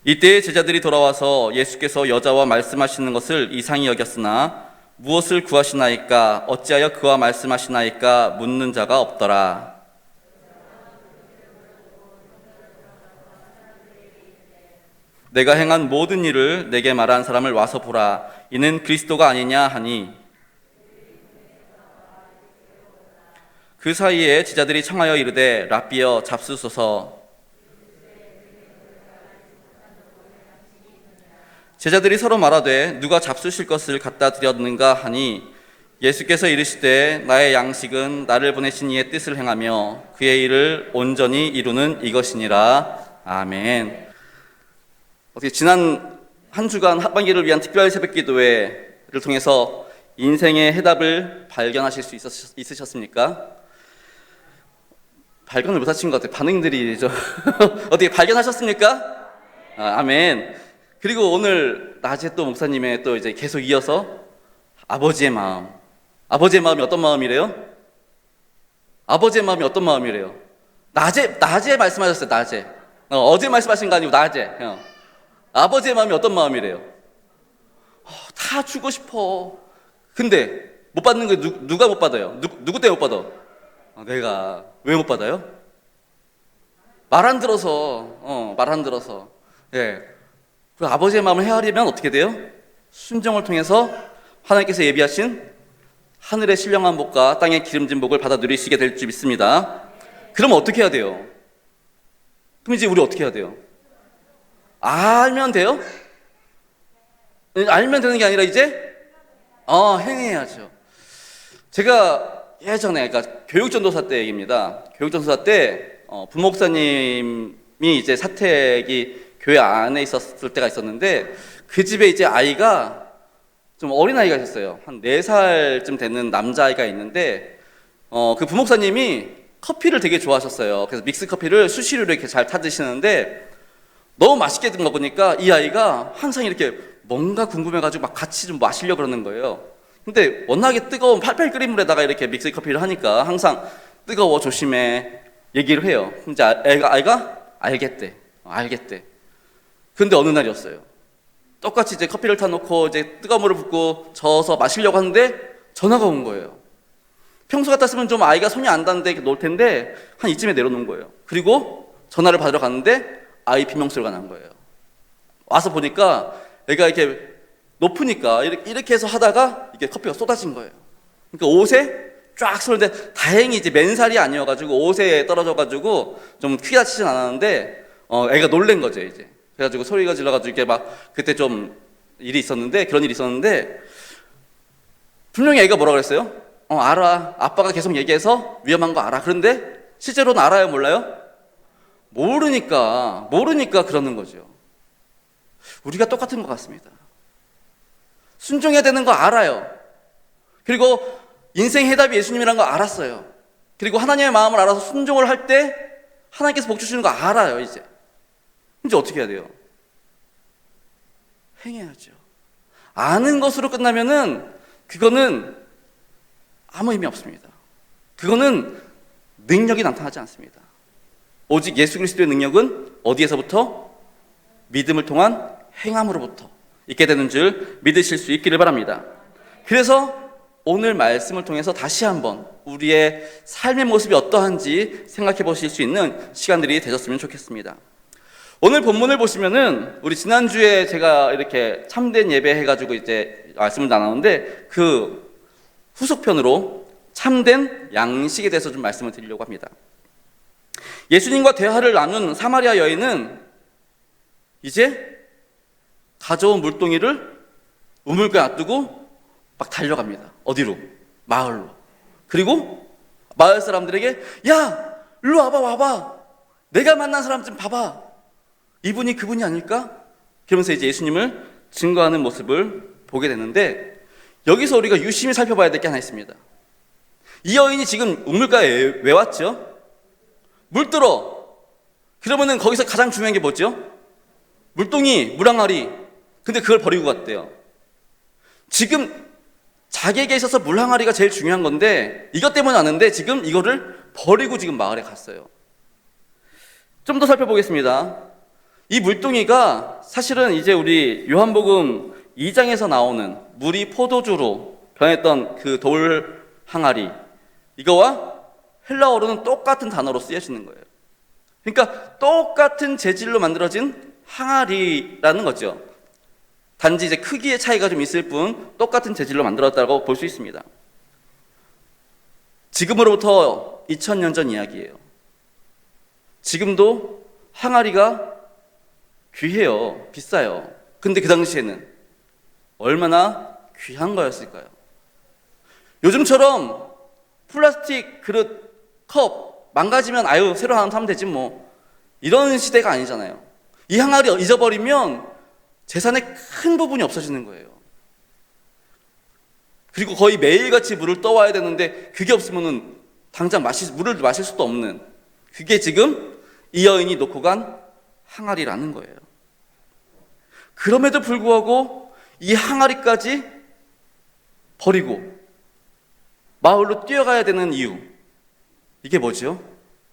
이때에 제자들이 돌아와서 예수께서 여자와 말씀하시는 것을 이상히 여겼으나 무엇을 구하시나이까 어찌하여 그와 말씀하시나이까 묻는 자가 없더라. 내가 행한 모든 일을 내게 말한 사람을 와서 보라. 이는 그리스도가 아니냐 하니 그 사이에 제자들이 청하여 이르되 랍비여 잡수소서. 제자들이 서로 말하되 누가 잡수실 것을 갖다 드렸는가 하니 예수께서 이르시되 나의 양식은 나를 보내신 이의 뜻을 행하며 그의 일을 온전히 이루는 이것이니라. 아멘. 어떻게 지난 한 주간 하반기를 위한 특별 새벽기도회를 통해서 인생의 해답을 발견하실 수 있으셨습니까? 발견을 못하신 것 같아요. 반응들이 어떻게 발견하셨습니까? 아멘. 그리고 오늘 낮에 또 목사님의 또 이제 계속 이어서 아버지의 마음. 아버지의 마음이 어떤 마음이래요? 아버지의 마음이 어떤 마음이래요? 낮에 말씀하셨어요. 낮에. 어제 말씀하신 거 아니고 낮에. 아버지의 마음이 어떤 마음이래요? 다 주고 싶어. 근데 못 받는 거 누가 못 받아요? 누구 때문에 못 받아? 내가. 왜 못 받아요? 말 안 들어서. 예. 그 아버지의 마음을 헤아리면 어떻게 돼요? 순종을 통해서 하나님께서 예비하신 하늘의 신령한 복과 땅의 기름진 복을 받아 누리시게 될 줄 믿습니다. 그러면 어떻게 해야 돼요? 그럼 이제 우리 어떻게 해야 돼요? 알면 돼요? 알면 되는 게 아니라 이제 행해야죠. 제가 예전에, 그러니까 교육전도사 때 얘기입니다. 교육전도사 때 부목사님이 이제 사택이 교회 안에 있었을 때가 있었는데 그 집에 이제 아이가 좀 어린 아이가 있었어요. 한 4살쯤 되는 남자아이가 있는데 그 부목사님이 커피를 되게 좋아하셨어요. 그래서 믹스 커피를 수시로 이렇게 잘 타드시는데 너무 맛있게 먹으니까 이 아이가 항상 이렇게 뭔가 궁금해가지고 막 같이 좀 마시려고 그러는 거예요. 근데 워낙에 뜨거운 팔팔 끓인 물에다가 이렇게 믹스 커피를 하니까 항상 뜨거워 조심해 얘기를 해요. 이제 아이가 알겠대. 근데 어느 날이었어요. 똑같이 이제 커피를 타놓고 이제 뜨거운 물을 붓고 저어서 마시려고 하는데 전화가 온 거예요. 평소 같았으면 좀 아이가 손이 안 닿는데 놓을 텐데 한 이쯤에 내려놓은 거예요. 그리고 전화를 받으러 갔는데 아이 비명소리가 난 거예요. 와서 보니까 애가 이렇게 높으니까 이렇게 해서 하다가 이게 커피가 쏟아진 거예요. 그러니까 옷에 쫙 쏠는데 다행히 이제 맨살이 아니어가지고 옷에 떨어져가지고 좀 크게 다치진 않았는데 애가 놀란 거죠 이제. 그래가지고 소리가 질러가지고 이렇게 막 그때 좀 그런 일이 있었는데 분명히 애가 뭐라 그랬어요? 알아. 아빠가 계속 얘기해서 위험한 거 알아. 그런데 실제로는 알아요, 몰라요? 모르니까 그러는 거죠. 우리가 똑같은 것 같습니다. 순종해야 되는 거 알아요. 그리고 인생 해답이 예수님이라는 거 알았어요. 그리고 하나님의 마음을 알아서 순종을 할 때 하나님께서 복 주시는 거 알아요. 이제 어떻게 해야 돼요? 행해야죠. 아는 것으로 끝나면은 그거는 아무 의미 없습니다. 그거는 능력이 나타나지 않습니다. 오직 예수 그리스도의 능력은 어디에서부터? 믿음을 통한 행함으로부터 있게 되는 줄 믿으실 수 있기를 바랍니다. 그래서 오늘 말씀을 통해서 다시 한번 우리의 삶의 모습이 어떠한지 생각해 보실 수 있는 시간들이 되셨으면 좋겠습니다. 오늘 본문을 보시면은 우리 지난주에 제가 이렇게 참된 예배 해가지고 이제 말씀을 나눴는데 그 후속편으로 참된 양식에 대해서 좀 말씀을 드리려고 합니다. 예수님과 대화를 나눈 사마리아 여인은 이제 가져온 물동이를 우물가에 놔두고 막 달려갑니다. 어디로? 마을로. 그리고 마을 사람들에게 야! 일로 와봐. 내가 만난 사람 좀 봐봐. 이분이 그분이 아닐까? 그러면서 이제 예수님을 증거하는 모습을 보게 되는데 여기서 우리가 유심히 살펴봐야 될 게 하나 있습니다. 이 여인이 지금 우물가에 왜 왔죠? 물 들어. 그러면은 거기서 가장 중요한 게 뭐죠? 물동이, 물항아리. 근데 그걸 버리고 갔대요. 지금 자기에게 있어서 물항아리가 제일 중요한 건데 이것 때문에 왔는데 지금 이거를 버리고 지금 마을에 갔어요. 좀 더 살펴보겠습니다. 이 물동이가 사실은 이제 우리 요한복음 2장에서 나오는 물이 포도주로 변했던 그 돌 항아리, 이거와 헬라어로는 똑같은 단어로 쓰여지는 거예요. 그러니까 똑같은 재질로 만들어진 항아리라는 거죠. 단지 이제 크기의 차이가 좀 있을 뿐 똑같은 재질로 만들었다고 볼 수 있습니다. 지금으로부터 2000년 전 이야기예요. 지금도 항아리가 귀해요. 비싸요. 근데 그 당시에는 얼마나 귀한 거였을까요? 요즘처럼 플라스틱 그릇, 컵 망가지면 아유 새로 하나 사면 되지 뭐, 이런 시대가 아니잖아요. 이 항아리 잊어버리면 재산의 큰 부분이 없어지는 거예요. 그리고 거의 매일같이 물을 떠와야 되는데 그게 없으면은 당장 물을 마실 수도 없는, 그게 지금 이 여인이 놓고 간 항아리라는 거예요. 그럼에도 불구하고 이 항아리까지 버리고 마을로 뛰어가야 되는 이유, 이게 뭐죠?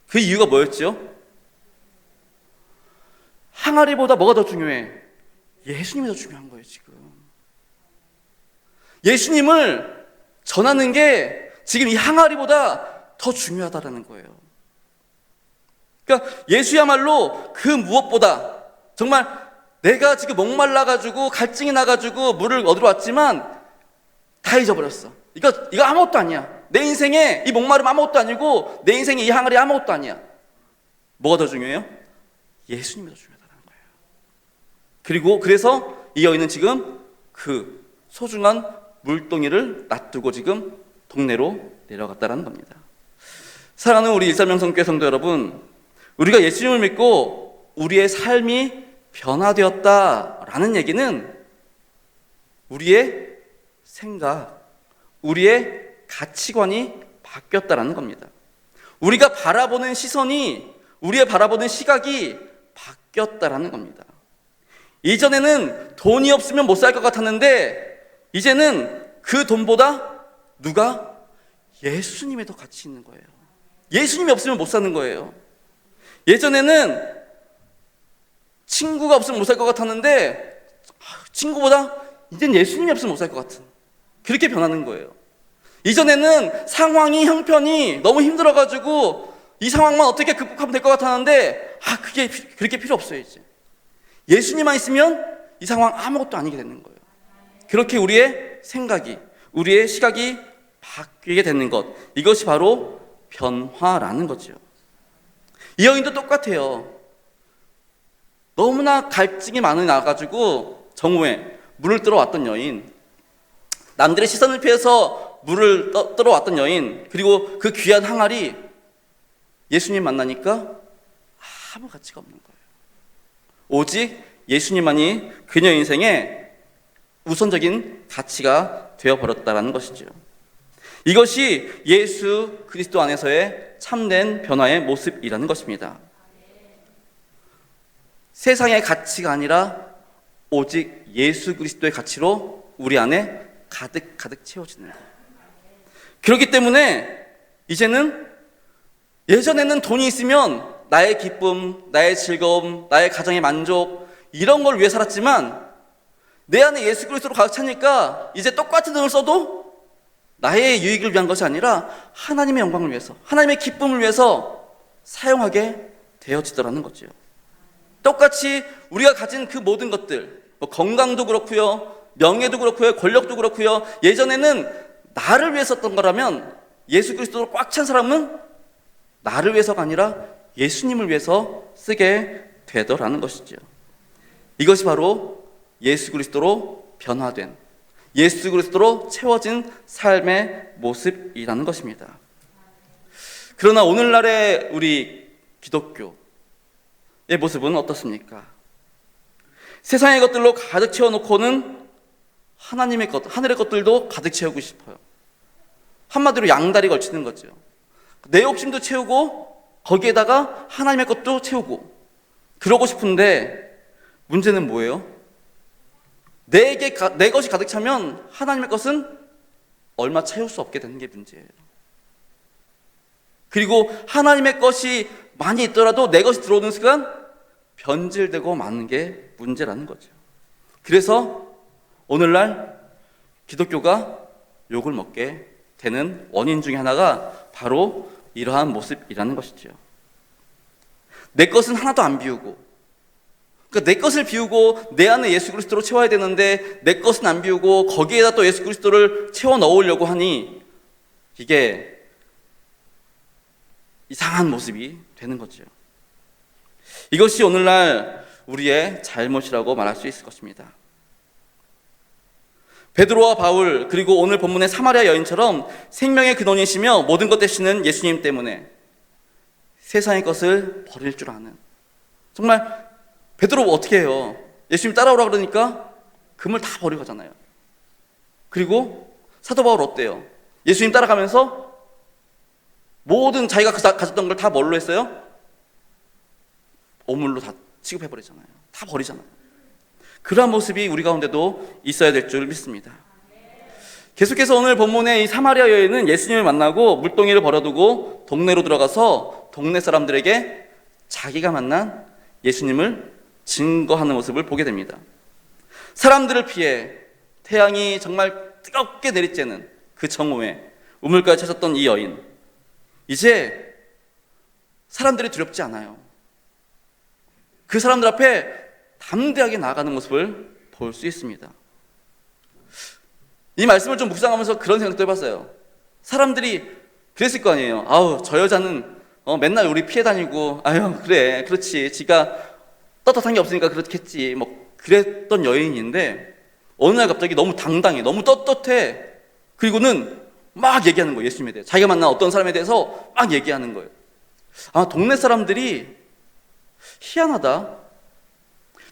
그 이유가 뭐였죠? 항아리보다 뭐가 더 중요해? 예수님이 더 중요한 거예요. 지금 예수님을 전하는 게 지금 이 항아리보다 더 중요하다는 거예요. 그러니까 예수야말로 그 무엇보다, 정말 내가 지금 목말라가지고 갈증이 나가지고 물을 얻으러 왔지만 다 잊어버렸어. 이거 아무것도 아니야. 내 인생에 이 목마름 아무것도 아니고 내 인생에 이 항아리 아무것도 아니야. 뭐가 더 중요해요? 예수님이 더 중요하다는 거예요. 그리고 그래서 이 여인은 지금 그 소중한 물동이를 놔두고 지금 동네로 내려갔다는 겁니다. 사랑하는 우리 일산명성교회 성도 여러분, 우리가 예수님을 믿고 우리의 삶이 변화되었다라는 얘기는 우리의 생각, 우리의 가치관이 바뀌었다라는 겁니다. 우리가 바라보는 시선이, 우리의 바라보는 시각이 바뀌었다라는 겁니다. 이전에는 돈이 없으면 못 살 것 같았는데 이제는 그 돈보다 누가? 예수님이 더 가치 있는 거예요. 예수님이 없으면 못 사는 거예요. 예전에는 친구가 없으면 못 살 것 같았는데 친구보다 이젠 예수님이 없으면 못 살 것 같은, 그렇게 변하는 거예요. 이전에는 상황이, 형편이 너무 힘들어가지고 이 상황만 어떻게 극복하면 될 것 같았는데 그게 그렇게 필요 없어요. 이제 예수님만 있으면 이 상황 아무것도 아니게 되는 거예요. 그렇게 우리의 생각이, 우리의 시각이 바뀌게 되는 것, 이것이 바로 변화라는 거죠. 이 여인도 똑같아요. 너무나 갈증이 많이 나가지고 정오에 물을 뜨러 왔던 여인, 남들의 시선을 피해서 물을 뜨러 왔던 여인, 그리고 그 귀한 항아리, 예수님 만나니까 아무 가치가 없는 거예요. 오직 예수님만이 그녀 인생의 우선적인 가치가 되어버렸다는 것이죠. 이것이 예수 그리스도 안에서의 참된 변화의 모습이라는 것입니다. 세상의 가치가 아니라 오직 예수 그리스도의 가치로 우리 안에 가득 채워지는 거예요. 그렇기 때문에 이제는, 예전에는 돈이 있으면 나의 기쁨, 나의 즐거움, 나의 가정의 만족, 이런 걸 위해 살았지만 내 안에 예수 그리스도로 가득 차니까 이제 똑같은 돈을 써도 나의 유익을 위한 것이 아니라 하나님의 영광을 위해서, 하나님의 기쁨을 위해서 사용하게 되어지더라는 거죠. 똑같이 우리가 가진 그 모든 것들, 건강도 그렇고요, 명예도 그렇고요, 권력도 그렇고요, 예전에는 나를 위해서 썼던 거라면 예수 그리스도로 꽉 찬 사람은 나를 위해서가 아니라 예수님을 위해서 쓰게 되더라는 것이죠. 이것이 바로 예수 그리스도로 변화된, 예수 그리스도로 채워진 삶의 모습이라는 것입니다. 그러나 오늘날의 우리 기독교의 모습은 어떻습니까? 세상의 것들로 가득 채워놓고는 하나님의 것, 하늘의 것들도 가득 채우고 싶어요. 한마디로 양다리 걸치는 거죠. 내 욕심도 채우고 거기에다가 하나님의 것도 채우고 그러고 싶은데 문제는 뭐예요? 내 것이 가득 차면 하나님의 것은 얼마 채울 수 없게 되는 게 문제예요. 그리고 하나님의 것이 많이 있더라도 내 것이 들어오는 순간 변질되고 마는 게 문제라는 거죠. 그래서 오늘날 기독교가 욕을 먹게 되는 원인 중에 하나가 바로 이러한 모습이라는 것이죠. 내 것은 하나도 안 비우고, 그러니까 내 것을 비우고 내 안에 예수 그리스도로 채워야 되는데 내 것은 안 비우고 거기에다 또 예수 그리스도를 채워 넣으려고 하니 이게 이상한 모습이 되는 거죠. 이것이 오늘날 우리의 잘못이라고 말할 수 있을 것입니다. 베드로와 바울 그리고 오늘 본문의 사마리아 여인처럼 생명의 근원이시며 모든 것 되시는 예수님 때문에 세상의 것을 버릴 줄 아는, 정말 베드로 어떻게 해요? 예수님 따라오라 그러니까 금을 다 버리고 가잖아요. 그리고 사도 바울 어때요? 예수님 따라가면서 모든 자기가 가졌던 걸 다 뭘로 했어요? 오물로 다 취급해버리잖아요. 다 버리잖아요. 그러한 모습이 우리 가운데도 있어야 될 줄 믿습니다. 계속해서 오늘 본문의 이 사마리아 여인은 예수님을 만나고 물동이를 버려두고 동네로 들어가서 동네 사람들에게 자기가 만난 예수님을 증거하는 모습을 보게 됩니다. 사람들을 피해 태양이 정말 뜨겁게 내리쬐는 그 정오에 우물가에 찾았던 이 여인, 이제 사람들이 두렵지 않아요. 그 사람들 앞에 담대하게 나아가는 모습을 볼 수 있습니다. 이 말씀을 좀 묵상하면서 그런 생각도 해봤어요. 사람들이 그랬을 거 아니에요. 아우, 저 여자는 맨날 우리 피해 다니고, 아유, 그래, 그렇지, 지가 떳떳한 게 없으니까 그렇겠지, 뭐 그랬던 여인인데 어느 날 갑자기 너무 당당해, 너무 떳떳해. 그리고는 막 얘기하는 거예요. 예수님에 대해, 자기가 만난 어떤 사람에 대해서 막 얘기하는 거예요. 아, 동네 사람들이 희한하다,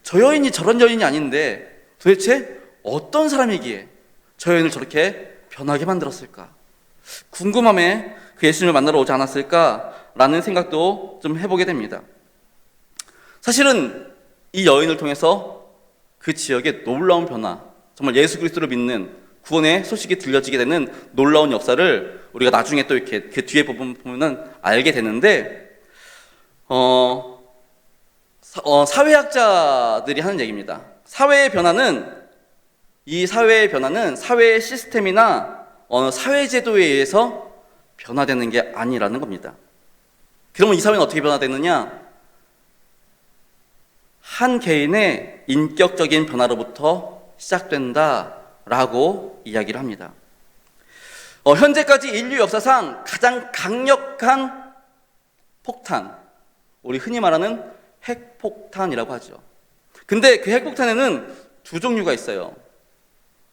저 여인이 저런 여인이 아닌데 도대체 어떤 사람이기에 저 여인을 저렇게 변하게 만들었을까? 궁금함에 그 예수님을 만나러 오지 않았을까라는 생각도 좀 해보게 됩니다. 사실은 이 여인을 통해서 그 지역의 놀라운 변화, 정말 예수 그리스도를 믿는 구원의 소식이 들려지게 되는 놀라운 역사를 우리가 나중에 또 이렇게 그 뒤에 보면은 알게 되는데, 사회학자들이 하는 얘기입니다. 이 사회의 변화는 사회의 시스템이나 사회제도에 의해서 변화되는 게 아니라는 겁니다. 그러면 이 사회는 어떻게 변화되느냐? 한 개인의 인격적인 변화로부터 시작된다라고 이야기를 합니다. 현재까지 인류 역사상 가장 강력한 폭탄, 우리 흔히 말하는 핵폭탄이라고 하죠. 근데 그 핵폭탄에는 두 종류가 있어요.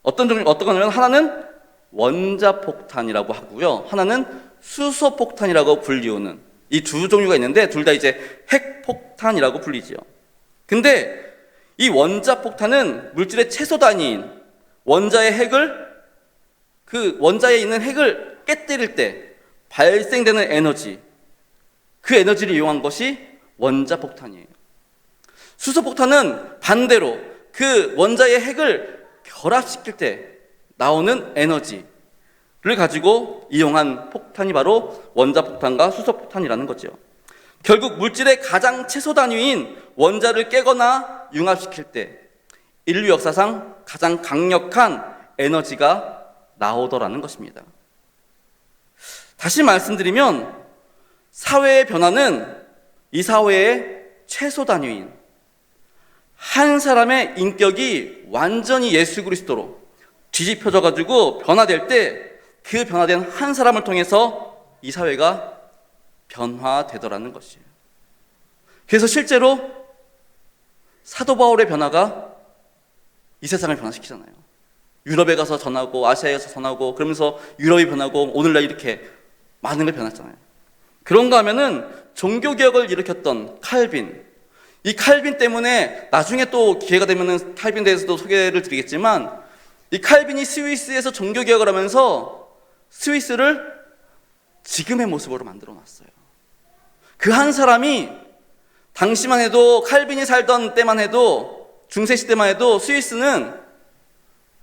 어떤 거냐면 하나는 원자폭탄이라고 하고요, 하나는 수소폭탄이라고 불리우는 이 두 종류가 있는데 둘 다 이제 핵폭탄이라고 불리지요. 근데 이 원자폭탄은 물질의 최소 단위인 원자의 핵을, 그 원자에 있는 핵을 깨뜨릴 때 발생되는 에너지, 그 에너지를 이용한 것이 원자폭탄이에요. 수소폭탄은 반대로 그 원자의 핵을 결합시킬 때 나오는 에너지를 가지고 이용한 폭탄이 바로 원자폭탄과 수소폭탄이라는 거죠. 결국 물질의 가장 최소 단위인 원자를 깨거나 융합시킬 때 인류 역사상 가장 강력한 에너지가 나오더라는 것입니다. 다시 말씀드리면 사회의 변화는 이 사회의 최소 단위인 한 사람의 인격이 완전히 예수 그리스도로 뒤집혀져 가지고 변화될 때 그 변화된 한 사람을 통해서 이 사회가 변화되더라는 것이에요. 그래서 실제로 사도 바울의 변화가 이 세상을 변화시키잖아요. 유럽에 가서 전하고 아시아에 가서 전하고 그러면서 유럽이 변하고 오늘날 이렇게 많은 걸 변했잖아요. 그런가 하면은 종교개혁을 일으켰던 칼빈, 이 칼빈 때문에 나중에 또 기회가 되면은 칼빈에 대해서도 소개를 드리겠지만, 이 칼빈이 스위스에서 종교개혁을 하면서 스위스를 지금의 모습으로 만들어 놨어요. 그 한 사람이 당시만 해도, 칼빈이 살던 때만 해도, 중세시대만 해도 스위스는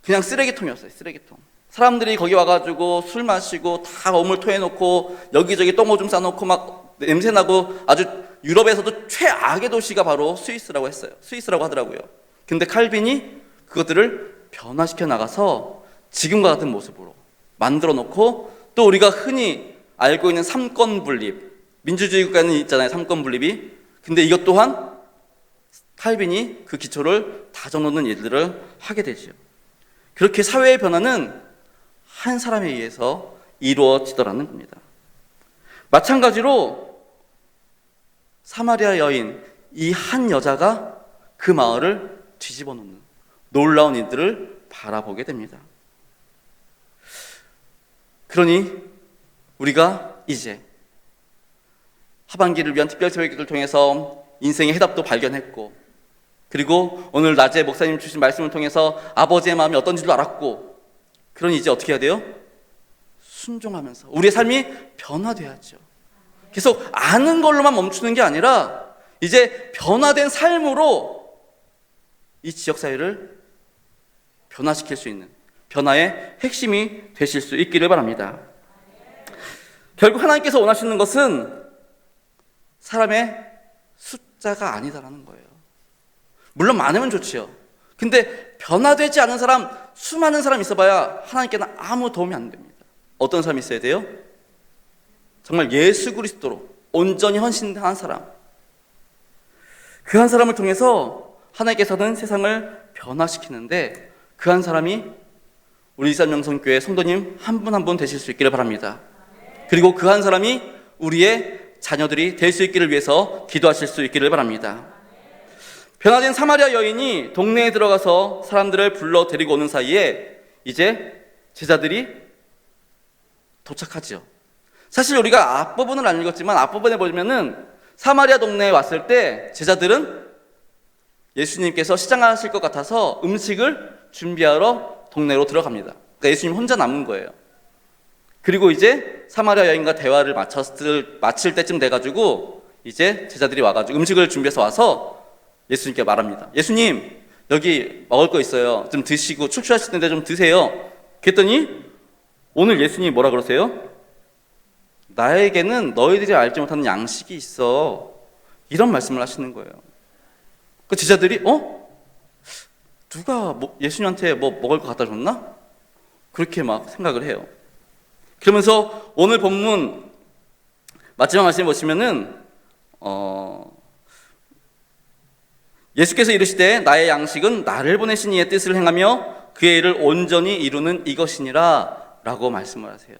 그냥 쓰레기통이었어요. 쓰레기통. 사람들이 거기 와가지고 술 마시고 다 어물 토해놓고 여기저기 똥오줌 싸놓고 막 냄새나고 아주 유럽에서도 최악의 도시가 바로 스위스라고 했어요. 스위스라고 하더라고요. 근데 칼빈이 그것들을 변화시켜 나가서 지금과 같은 모습으로 만들어 놓고, 또 우리가 흔히 알고 있는 삼권 분립, 민주주의 국가는 있잖아요, 삼권 분립이. 근데 이것 또한 칼빈이 그 기초를 다져놓는 일들을 하게 되죠. 그렇게 사회의 변화는 한 사람에 의해서 이루어지더라는 겁니다. 마찬가지로 사마리아 여인, 이 한 여자가 그 마을을 뒤집어 놓는 놀라운 일들을 바라보게 됩니다. 그러니 우리가 이제 하반기를 위한 특별교육을 통해서 인생의 해답도 발견했고, 그리고 오늘 낮에 목사님 주신 말씀을 통해서 아버지의 마음이 어떤 줄도 알았고, 그러니 이제 어떻게 해야 돼요? 순종하면서 우리의 삶이 변화돼야죠. 계속 아는 걸로만 멈추는 게 아니라 이제 변화된 삶으로 이 지역사회를 변화시킬 수 있는 변화의 핵심이 되실 수 있기를 바랍니다. 결국 하나님께서 원하시는 것은 사람의 숫자가 아니다라는 거예요. 물론 많으면 좋지요. 근데 변화되지 않은 사람, 수많은 사람 있어봐야 하나님께는 아무 도움이 안 됩니다. 어떤 사람이 있어야 돼요? 정말 예수 그리스도로 온전히 헌신한 사람. 그 한 사람을 통해서 하나님께서는 세상을 변화시키는데, 그 한 사람이 우리 일산명성교회 성도님 한 분 한 분 되실 수 있기를 바랍니다. 그리고 그 한 사람이 우리의 자녀들이 될 수 있기를 위해서 기도하실 수 있기를 바랍니다. 변화된 사마리아 여인이 동네에 들어가서 사람들을 불러 데리고 오는 사이에 이제 제자들이 도착하죠. 사실 우리가 앞부분을 안 읽었지만 앞부분에 보면은 사마리아 동네에 왔을 때 제자들은 예수님께서 시장하실 것 같아서 음식을 준비하러 동네로 들어갑니다. 그러니까 예수님 혼자 남은 거예요. 그리고 이제 사마리아 여인과 대화를 마칠 때쯤 돼가지고 이제 제자들이 와가지고 음식을 준비해서 와서 예수님께 말합니다. 예수님, 여기 먹을 거 있어요. 좀 드시고 출출하실 텐데 좀 드세요. 그랬더니 오늘 예수님이 뭐라 그러세요? 나에게는 너희들이 알지 못하는 양식이 있어. 이런 말씀을 하시는 거예요. 그 제자들이 누가 예수님한테 뭐 먹을 거 갖다 줬나? 그렇게 막 생각을 해요. 그러면서 오늘 본문 마지막 말씀 보시면은 예수께서 이르시되 나의 양식은 나를 보내신 이의 뜻을 행하며 그의 일을 온전히 이루는 이것이니라 라고 말씀을 하세요.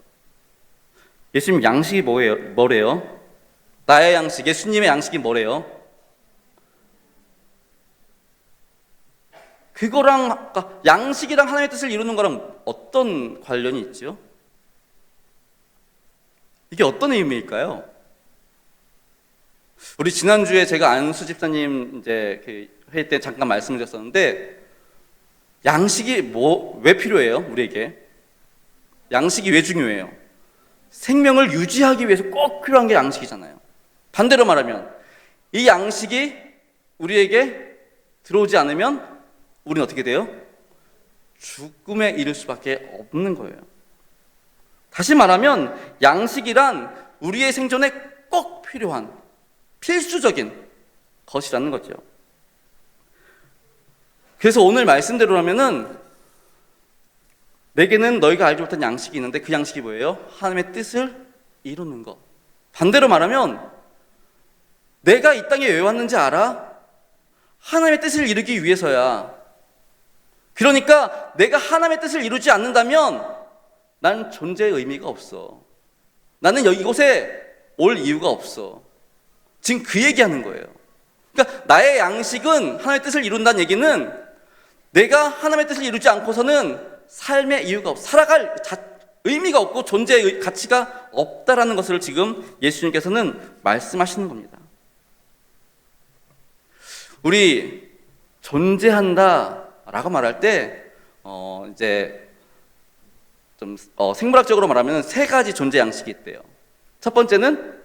예수님 양식이 뭐래요? 나의 양식, 예수님의 양식이 뭐래요? 그거랑 양식이랑 하나님의 뜻을 이루는 거랑 어떤 관련이 있죠? 이게 어떤 의미일까요? 우리 지난주에 제가 안수 집사님 이제 그 회의 때 잠깐 말씀을 드렸었는데, 양식이 왜 필요해요? 우리에게 양식이 왜 중요해요? 생명을 유지하기 위해서 꼭 필요한 게 양식이잖아요. 반대로 말하면 이 양식이 우리에게 들어오지 않으면 우리는 어떻게 돼요? 죽음에 이를 수밖에 없는 거예요. 다시 말하면 양식이란 우리의 생존에 꼭 필요한 필수적인 것이라는 거죠. 그래서 오늘 말씀대로라면은 내게는 너희가 알지 못한 양식이 있는데 그 양식이 뭐예요? 하나님의 뜻을 이루는 것. 반대로 말하면 내가 이 땅에 왜 왔는지 알아? 하나님의 뜻을 이루기 위해서야. 그러니까 내가 하나님의 뜻을 이루지 않는다면 난 존재의 의미가 없어. 나는 이곳에 올 이유가 없어. 지금 그 얘기하는 거예요. 그러니까 나의 양식은 하나님의 뜻을 이룬다는 얘기는 내가 하나님의 뜻을 이루지 않고서는 삶의 이유가 없어. 살아갈 의미가 없고 존재의 가치가 없다라는 것을 지금 예수님께서는 말씀하시는 겁니다. 우리 존재한다라고 말할 때 이제 좀 생물학적으로 말하면 세 가지 존재 양식이 있대요. 첫 번째는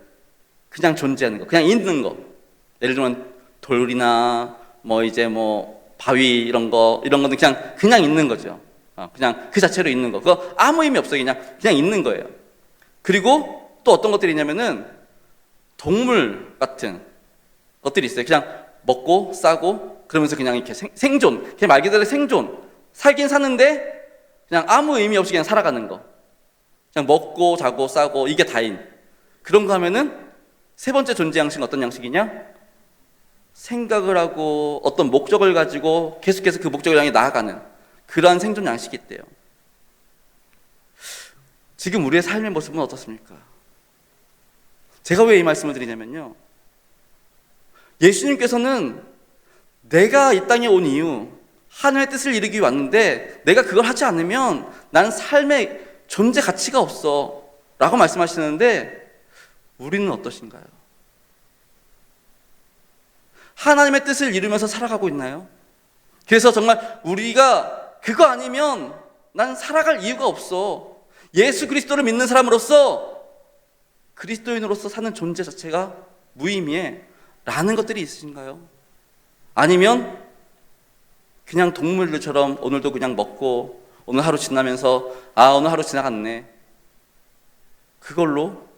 그냥 존재하는 거, 그냥 있는 거. 예를 들면 돌이나 바위 이런 거는 그냥 있는 거죠. 그냥 그 자체로 있는 거. 그거 아무 의미 없어요. 그냥 있는 거예요. 그리고 또 어떤 것들이 있냐면은 동물 같은 것들이 있어요. 그냥 먹고 싸고 그러면서 그냥 이렇게 생존, 그냥 말 그대로 생존, 살긴 사는데 그냥 아무 의미 없이 그냥 살아가는 거, 그냥 먹고 자고 싸고 이게 다인 그런 거 하면은 세 번째 존재 양식은 어떤 양식이냐? 생각을 하고 어떤 목적을 가지고 계속해서 그 목적을 향해 나아가는 그러한 생존 양식이 있대요. 지금 우리의 삶의 모습은 어떻습니까? 제가 왜 이 말씀을 드리냐면요, 예수님께서는 내가 이 땅에 온 이유, 하늘의 뜻을 이루기 위해 왔는데 내가 그걸 하지 않으면 난 삶의 존재 가치가 없어 라고 말씀하시는데, 우리는 어떠신가요? 하나님의 뜻을 이루면서 살아가고 있나요? 그래서 정말 우리가 그거 아니면 난 살아갈 이유가 없어, 예수 그리스도를 믿는 사람으로서, 그리스도인으로서 사는 존재 자체가 무의미해 라는 것들이 있으신가요? 아니면 그냥 동물들처럼 오늘도 그냥 먹고 오늘 하루 지나면서 오늘 하루 지나갔네, 그걸로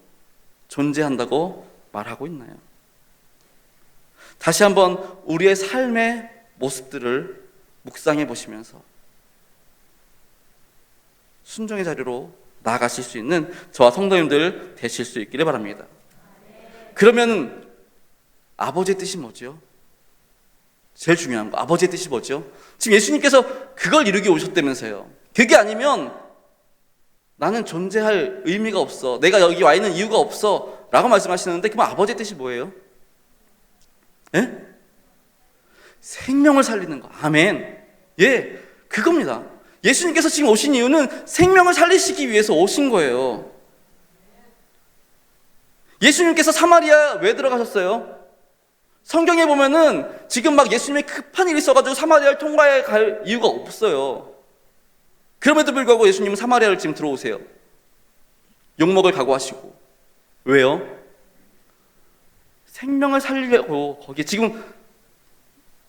존재한다고 말하고 있나요? 다시 한번 우리의 삶의 모습들을 묵상해 보시면서 순종의 자리로 나아가실 수 있는 저와 성도님들 되실 수 있기를 바랍니다. 그러면 아버지의 뜻이 뭐죠? 제일 중요한 거, 아버지의 뜻이 뭐죠? 지금 예수님께서 그걸 이루기 오셨다면서요. 그게 아니면 나는 존재할 의미가 없어, 내가 여기 와 있는 이유가 없어 라고 말씀하시는데, 그럼 아버지의 뜻이 뭐예요? 예? 생명을 살리는 거. 아멘. 예, 그겁니다. 예수님께서 지금 오신 이유는 생명을 살리시기 위해서 오신 거예요. 예수님께서 사마리아 왜 들어가셨어요? 성경에 보면은 지금 막 예수님의 급한 일이 있어가지고 사마리아를 통과해 갈 이유가 없어요. 그럼에도 불구하고 예수님은 사마리아를 지금 들어오세요. 욕먹을 각오하시고. 왜요? 생명을 살리려고 거기에 지금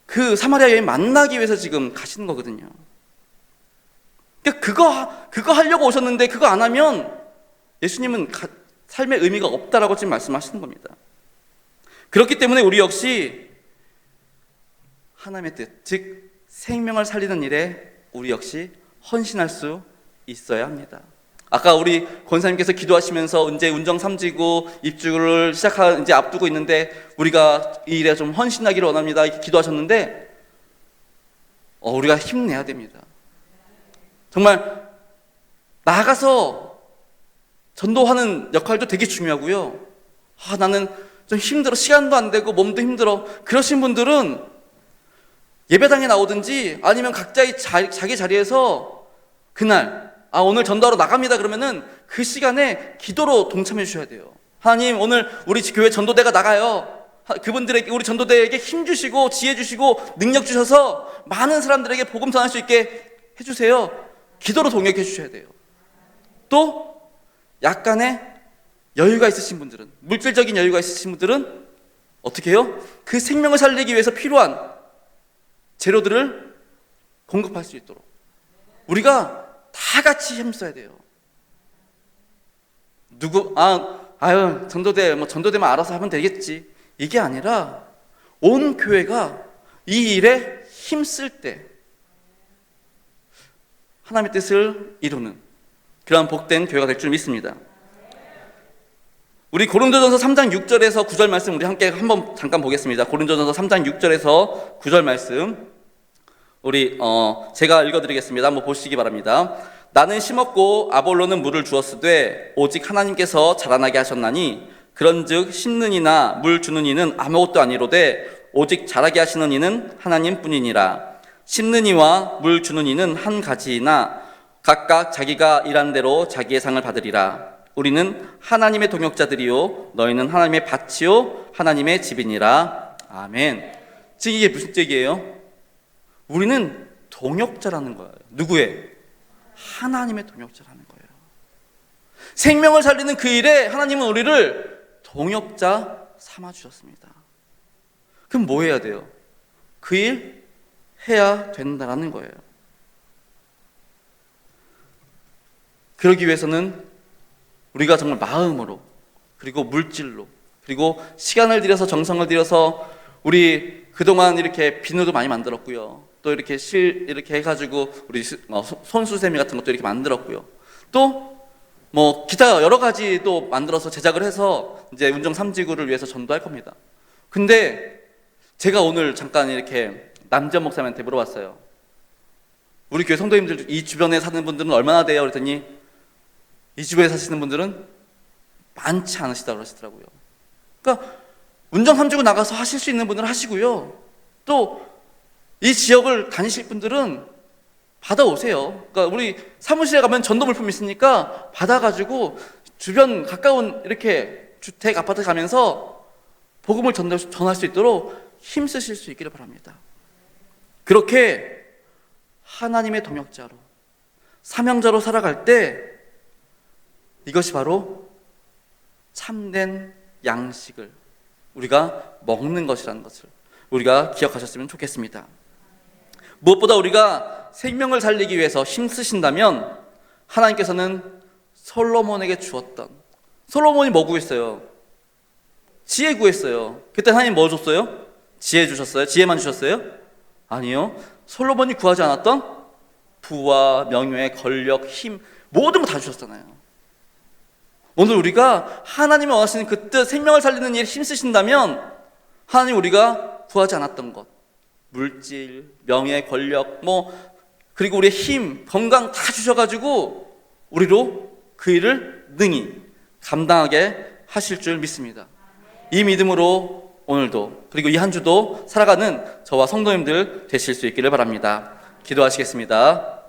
그 사마리아 여인 만나기 위해서 지금 가시는 거거든요. 그거 하려고 오셨는데 그거 안 하면 예수님은 삶의 의미가 없다라고 지금 말씀하시는 겁니다. 그렇기 때문에 우리 역시 하나님의 뜻, 즉 생명을 살리는 일에 우리 역시 헌신할 수 있어야 합니다. 아까 우리 권사님께서 기도하시면서 이제 운정 3지구 입주를 시작한 이제 앞두고 있는데 우리가 이 일에 좀 헌신하기를 원합니다 이렇게 기도하셨는데, 우리가 힘내야 됩니다. 정말 나가서 전도하는 역할도 되게 중요하고요. 나는 좀 힘들어, 시간도 안 되고 몸도 힘들어, 그러신 분들은 예배당에 나오든지 아니면 각자의 자기 자리에서 그날 오늘 전도하러 나갑니다 그러면은 그 시간에 기도로 동참해 주셔야 돼요. 하나님, 오늘 우리 교회 전도대가 나가요. 그분들에게, 우리 전도대에게 힘 주시고 지혜 주시고 능력 주셔서 많은 사람들에게 복음 전할 수 있게 해주세요. 기도로 동역해 주셔야 돼요. 또 약간의 여유가 있으신 분들은, 물질적인 여유가 있으신 분들은 어떻게 해요? 그 생명을 살리기 위해서 필요한 재료들을 공급할 수 있도록 우리가 다 같이 힘써야 돼요. 전도대만 알아서 하면 되겠지, 이게 아니라 온 교회가 이 일에 힘쓸 때 하나님의 뜻을 이루는 그런 복된 교회가 될 줄 믿습니다. 우리 고린도전서 3장 6절에서 9절 말씀 우리 함께 한번 잠깐 보겠습니다. 고린도전서 3장 6절에서 9절 말씀 우리 제가 읽어드리겠습니다. 한번 보시기 바랍니다. 나는 심었고 아볼로는 물을 주었으되 오직 하나님께서 자라나게 하셨나니 그런즉 심는 이나 물 주는 이는 아무것도 아니로되 오직 자라게 하시는 이는 하나님뿐이니라. 심는 이와 물 주는 이는 한 가지이나 각각 자기가 일한 대로 자기의 상을 받으리라. 우리는 하나님의 동역자들이요 너희는 하나님의 밭이요 하나님의 집이니라. 아멘. 지금 이게 무슨 뜻이에요? 우리는 동역자라는 거예요. 누구의? 하나님의 동역자라는 거예요. 생명을 살리는 그 일에 하나님은 우리를 동역자 삼아 주셨습니다. 그럼 뭐 해야 돼요? 그 일 해야 된다라는 거예요. 그러기 위해서는 우리가 정말 마음으로, 그리고 물질로, 그리고 시간을 들여서 정성을 들여서 우리 그동안 이렇게 비누도 많이 만들었고요. 또 이렇게 이렇게 해가지고 우리 손수세미 같은 것도 이렇게 만들었고요. 또 뭐 기타 여러 가지 또 만들어서 제작을 해서 이제 운정 3지구를 위해서 전도할 겁니다. 근데 제가 오늘 잠깐 이렇게 남전 목사님한테 물어봤어요. 우리 교회 성도님들 이 주변에 사는 분들은 얼마나 돼요? 그랬더니 이 주변에 사시는 분들은 많지 않으시다고 그러시더라고요. 그러니까 운정 3지구 나가서 하실 수 있는 분들은 하시고요. 또 이 지역을 다니실 분들은 받아오세요. 그러니까 우리 사무실에 가면 전도 물품 있으니까 받아가지고 주변 가까운 이렇게 주택, 아파트 가면서 복음을 전할 수 있도록 힘쓰실 수 있기를 바랍니다. 그렇게 하나님의 동역자로, 사명자로 살아갈 때 이것이 바로 참된 양식을 우리가 먹는 것이라는 것을 우리가 기억하셨으면 좋겠습니다. 무엇보다 우리가 생명을 살리기 위해서 힘쓰신다면 하나님께서는 솔로몬에게 주었던, 솔로몬이 뭐 구했어요? 지혜 구했어요. 그때 하나님 뭐 줬어요? 지혜 주셨어요? 지혜만 주셨어요? 아니요. 솔로몬이 구하지 않았던 부와 명예, 권력, 힘 모든 거 다 주셨잖아요. 오늘 우리가 하나님이 원하시는 그 뜻, 생명을 살리는 일에 힘쓰신다면 하나님 우리가 구하지 않았던 것, 물질, 명예, 권력, 그리고 우리의 힘, 건강 다 주셔가지고 우리로 그 일을 능히 감당하게 하실 줄 믿습니다. 이 믿음으로 오늘도 그리고 이 한 주도 살아가는 저와 성도님들 되실 수 있기를 바랍니다. 기도하시겠습니다.